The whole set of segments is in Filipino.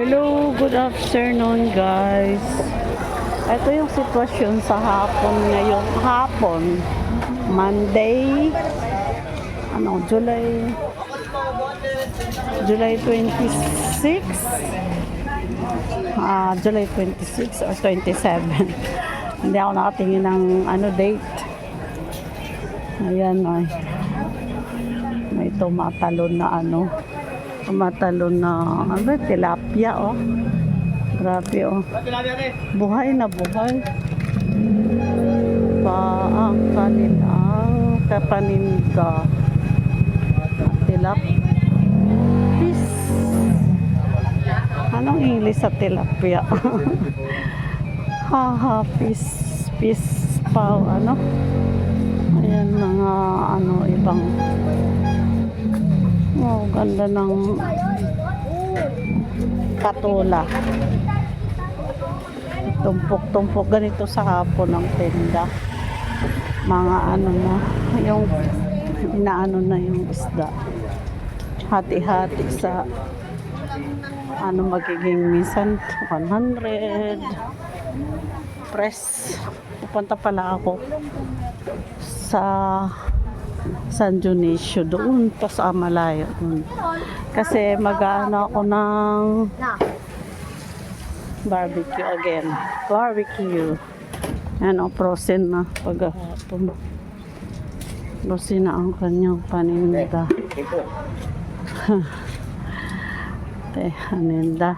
Hello, good afternoon guys. Ito yung sitwasyon sa hapon ngayong hapon. Monday, July 26. July 26 or 27. Hindi ako nakatingin ng date. Ayan, may tumatalon na tilapia, oh. Grabe, oh. Buhay na buhay. Ang kapaninda. Tilapis. Anong English sa tilapia? Fish pa, Ayan, mga ibang ganda ng katula. Tumpok-tumpok ganito sa hapon ng tenda. Mga yung inaano na yung isda. Hati-hati sa magiging minsan 100 press. Pupunta pala ako sa San Dionisio doon pa sa malayo kasi mag-aano ako ng barbecue frozen na paghapon. Frozen na ang kanyang paninda. Paninda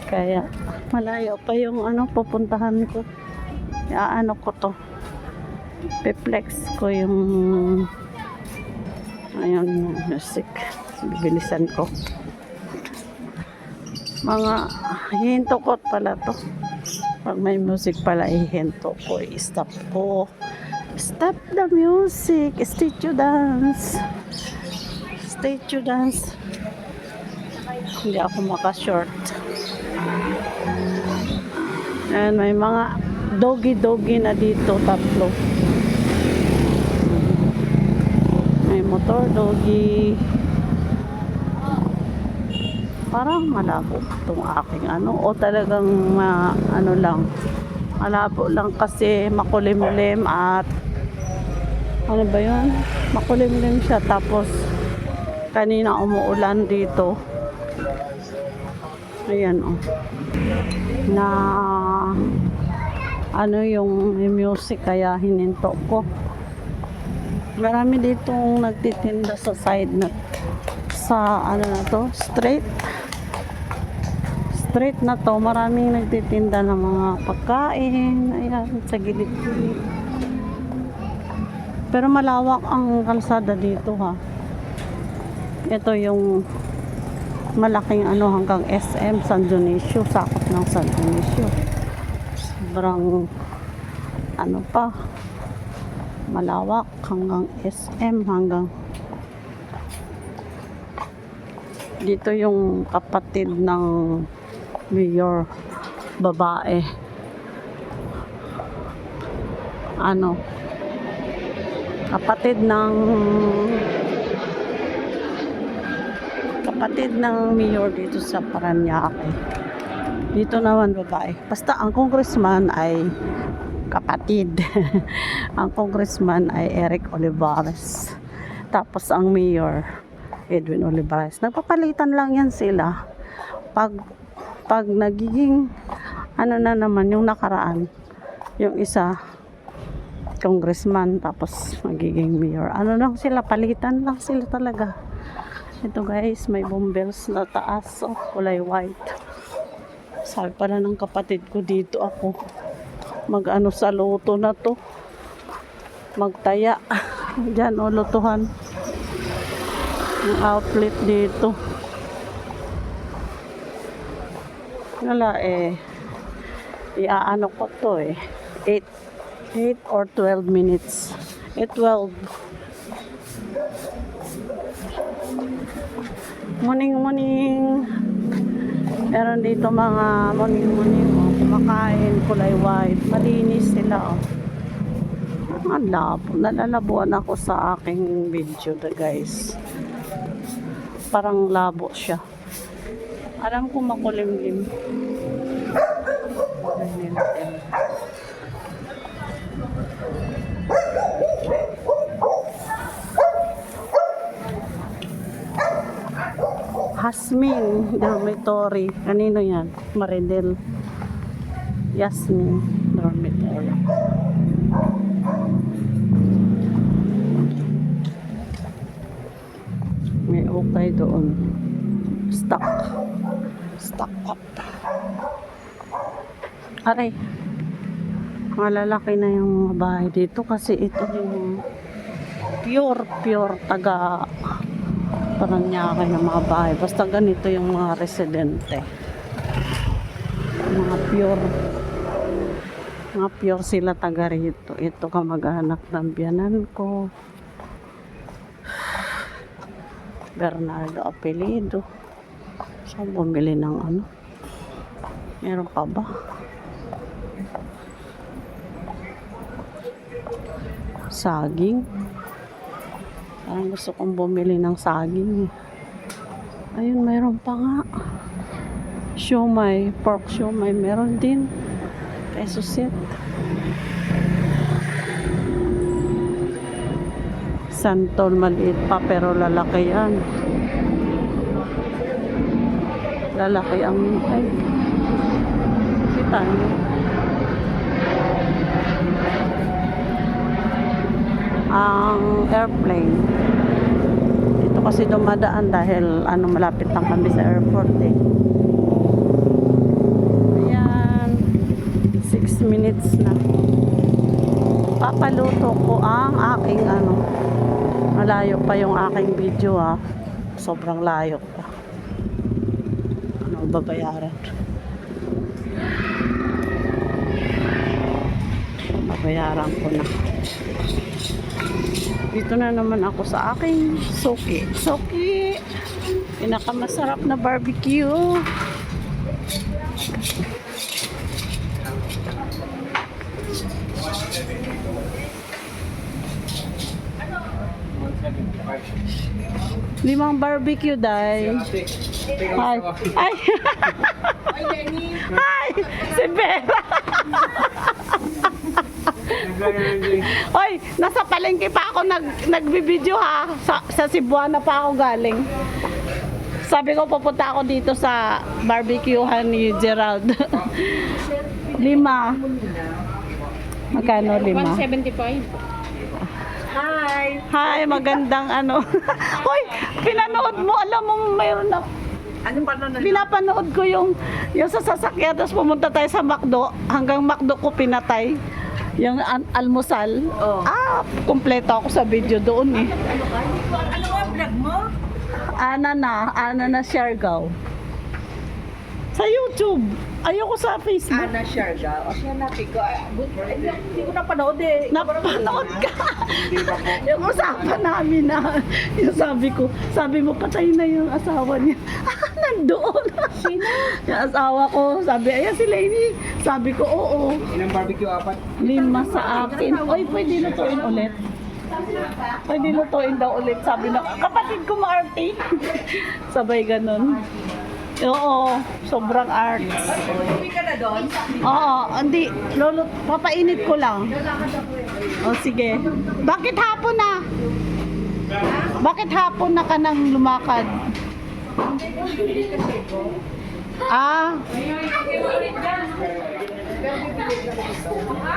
kaya malayo pa yung pupuntahan ko. Ko to, peplex ko yung music. Bibilisan ko. Mga hinto ko pala to. Pag may music pala ihinto ko, i-stop ko. Stop the music. Statue dance. Hindi ako maka-short. And may mga doggy na dito, tatlo. May motor doggy. Parang malabo itong aking o talagang malabo lang kasi makulimlim at makulimlim siya, tapos kanina umuulan dito. Ayan, na yung music kaya hininto ko. Marami ditong nagtitinda sa side na street na to. Maraming nagtitinda ng mga pagkain. Ayan, sa gilid-gilid. Pero malawak ang kalsada dito, ha. Ito yung malaking hanggang SM San Dionisio, sakop ng San Dionisio. Sobrang malawak hanggang SM, hanggang dito yung kapatid ng mayor, babae. Kapatid ng mayor dito sa Parañaque. Dito naman babae. Basta ang congressman ay kapatid. Ang congressman ay Eric Olivares. Tapos ang mayor, Edwin Olivares. Nagpapalitan lang yan sila. Pag nagiging na naman yung nakaraan, yung isa congressman tapos magiging mayor. Lang sila, palitan lang sila talaga. Ito guys, may bumbles na taas, kulay white. Sabi pala ng kapatid ko, dito ako sa loto na to, magtaya dyan, lotohan yung outlet dito. Wala iaano ko to 8 or 12 minutes. 12. Morning. Meron dito mga morning. Kumakain, kulay white. Malinis sila, Ang labo. Nalalabuan ako sa aking video, guys. Parang labo siya. Alam ko makulimlim. Hasmin Dormitory. Kanino yan? Maridel. Yasmin Dormitory. May okay doon. Stock up. Aray. Malalaki na yung mga bahay dito kasi ito yung pure taga Paranaque ng mga bahay. Basta ganito yung mga residente. Mga pure sila taga rito. Ito kamag-anak ng biyanan ko. Bernardo Apelido. Saan bumili ng ano? Meron pa ba? Saging. Parang gusto kong bumili ng saging. Ayun, meron pa nga. Siomay, pork siomay, meron din. Peso set. Santol, maliit pa pero lalaki yan. Lalaki ang ay. Kita niyo. Ang airplane. Dito kasi dumadaan dahil malapit lang kami sa airport eh. Ayan. 6 minutes na. Papaluto ko ang aking malayo pa yung aking video ha. Sobrang layo pa. Anong babayaran? Babayaran ko na. Dito na naman ako sa aking Soki. Pinakamasarap na barbecue. Limang barbecue, day. Hi. Ay. Hi. Si Vera. Oy, nasa palengke pa ako nagbibideo ha. Sa Cebuana pa ako galing. Sabi ko pupunta ako dito sa barbecuehan ni Gerald. 5. Magkano 5? 175. Hi, magandang Hoy, pinanood mo, alam mo mayroon na. Anong panonood? Pinapanood ko yung sa sasakyan, tapos pumunta tayo sa McDo. Hanggang McDo ko pinatay. Yung almusal. Oh. Kompleto ako sa video doon eh. Ano ang vlog mo? Ana na Siargao. Sa YouTube. Ayoko sa Facebook. Ana Siargao. O siya natin ko. Hindi ko napanood eh. Napanood ka. Yung usapan namin yung sabi mo patay na yung asawa niya. Nandoon. Sino? Yung asawa ko, sabi, ayan si Lainey. Sabi ko, oo. Ilang barbecue, 4? 5 sa akin. Oy, pwede lutuin ulit. Pwede lutuin daw ulit. Sabi na, kapatid ko ma-arty. Sabay ganun. Oo, sobrang art. Uwi ka na doon? Oo, hindi. Papainit ko lang. O, sige. Bakit hapon na? Bakit hapon na ka nang lumakad?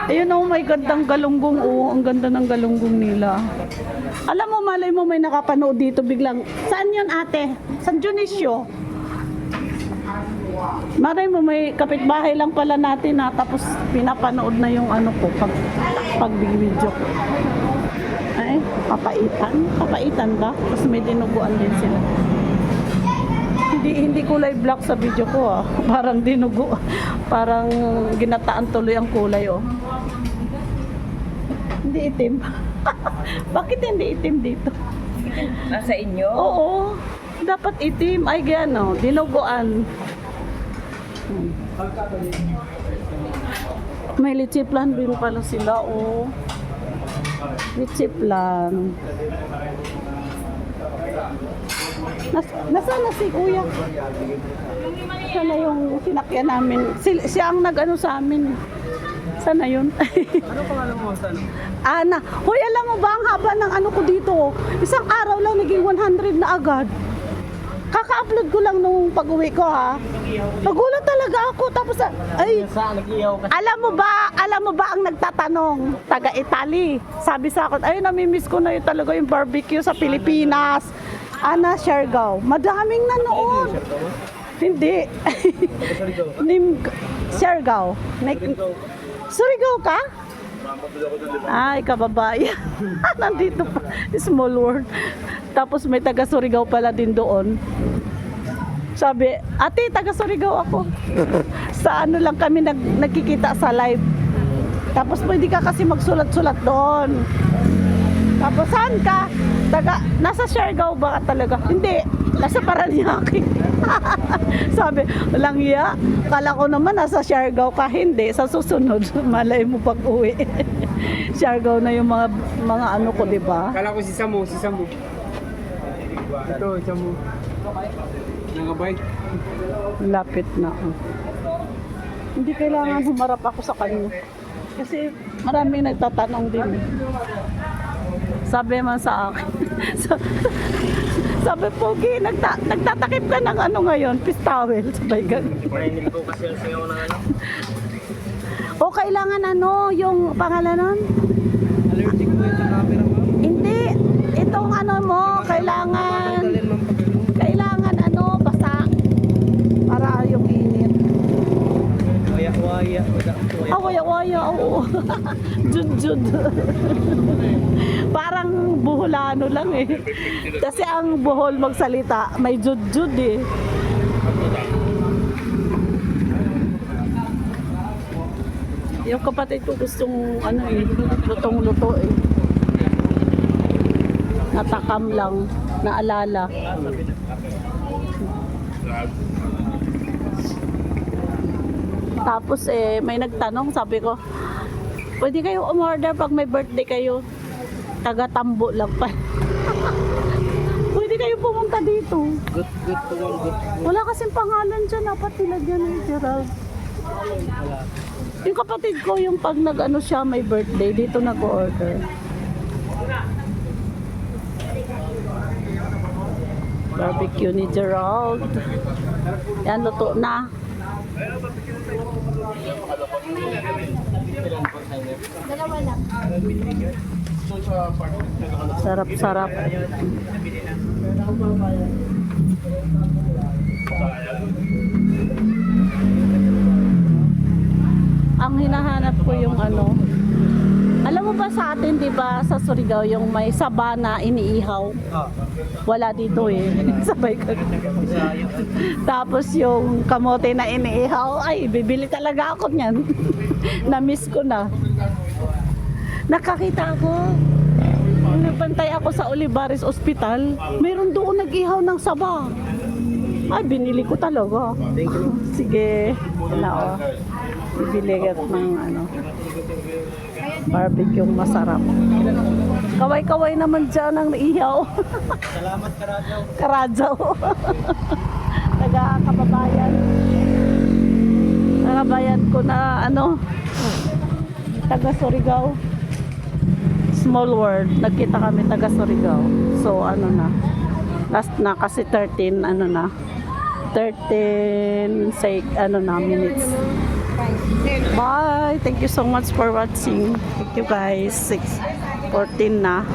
Ayun oh, may gandang galunggong oh. Ang ganda ng galunggong nila. Alam mo, malay mo may nakapanood dito biglang. Saan yun ate? San Dionisio? Malay mo may kapitbahay lang pala natin tapos pinapanood na yung ko pag video ko. Ay, papaitan ba? Tapos may dinuguan din sila. Hindi kulay black sa video ko Parang dinugo. Parang ginataan tuloy ang kulay Hindi itim. Bakit hindi itim dito? Nasa inyo? Oo. Dapat itim. Ay gano, dinuguan. May litsiplan din pala sila litsiplan. Nasaan na si kuya? sana yung sinakyan namin. Siya ang nag-ano sa amin. Sana yun. Ano pangalan mo sa ano? Ana, hoy, alam mo ba ang haba ng ano ko dito? Isang araw lang naging 100 na agad. Kaka-upload ko lang nung pag-uwi ko ha. Nagulat talaga ako tapos ay Nag-iyaw ka. alam mo ba ang nagtatanong, taga Italy. Sabi sa akin, ay namimiss ko na yun talaga yung barbecue sa Pilipinas. Ana, Siargao. Madaming nanood. Hindi. Siargao. Surigao ka? Ay, kababayan. Nandito pa. Small world. Tapos may taga Surigao pala din doon. Sabi, ate, taga Surigao ako. Sa ano lang kami nagkikita sa live. Tapos pwede ka kasi magsulat-sulat doon. Tapos saan ka? Nasa Siargao ba talaga? Hindi, nasa Paranaque. Sabi, walang iya. Kala ko naman nasa Siargao ka. Hindi, sa susunod, malay mo pag uwi. Siargao na yung mga ano ko, di ba? Kala ko si Samu. Ito, Samu. Nangabay. Lapit na. Hindi kailangan humarap ako sa kanya. Kasi maraming nagtatanong din. Sabi man sa akin. Sabi, Pogi, nagtatakip ka ng ano ngayon? Pistawel. Sabay ganun. Hindi ko kasi sa'yo ng ano. O kailangan ano, yung pangalan nun? Allergic mo yung camera mo. Hindi. Itong ano mo, kailangan ano, basa. Para yung init. Waya. Waya, oo. Jud. Parang buholano lang eh. Kasi ang buhol magsalita, may jud eh. Yung kapatid ko gustong ano eh, lutong-luto eh. Natakam lang, naalala. Tapos may nagtanong, sabi ko, pwede kayo umorder pag may birthday kayo. Taga-Tambo lang pa. Pwede kayo pumunta dito. Good. Wala kasing pangalan dyan, dapat nilagyan ng Gerald. Yung kapatid ko, yung pag nag-ano siya may birthday, dito nag-order. Barbecue ni Gerald. Yan, luto na. Sarap-sarap. Ang hinahanap ko yung ano. Alam mo ba sa atin, di ba, sa Surigao, yung may sabana iniihaw? Wala dito eh. Sabay ka. Tapos yung kamote na iniihaw, ay, bibili talaga ako niyan. Na-miss ko na. Nakakita ako. Nung nagpantay ako sa Olivares Hospital, mayroon doon nag-ihaw ng saba. Ay, binili ko talaga. Sige. Wala o. Bibili ka ng ano. Barbecue masarap. Kaway-kaway naman dyan ang ihaw. Salamat, Karadyaw. Karadyaw. Taga-kababayan. Kababayan ko na ano, taga Surigao. Small world. Nagkita kami taga Surigao. So ano na. Last na kasi 13 ano na. 13 say ano na minutes. Bye. Thank you so much for watching. Thank you guys. 6:14 na.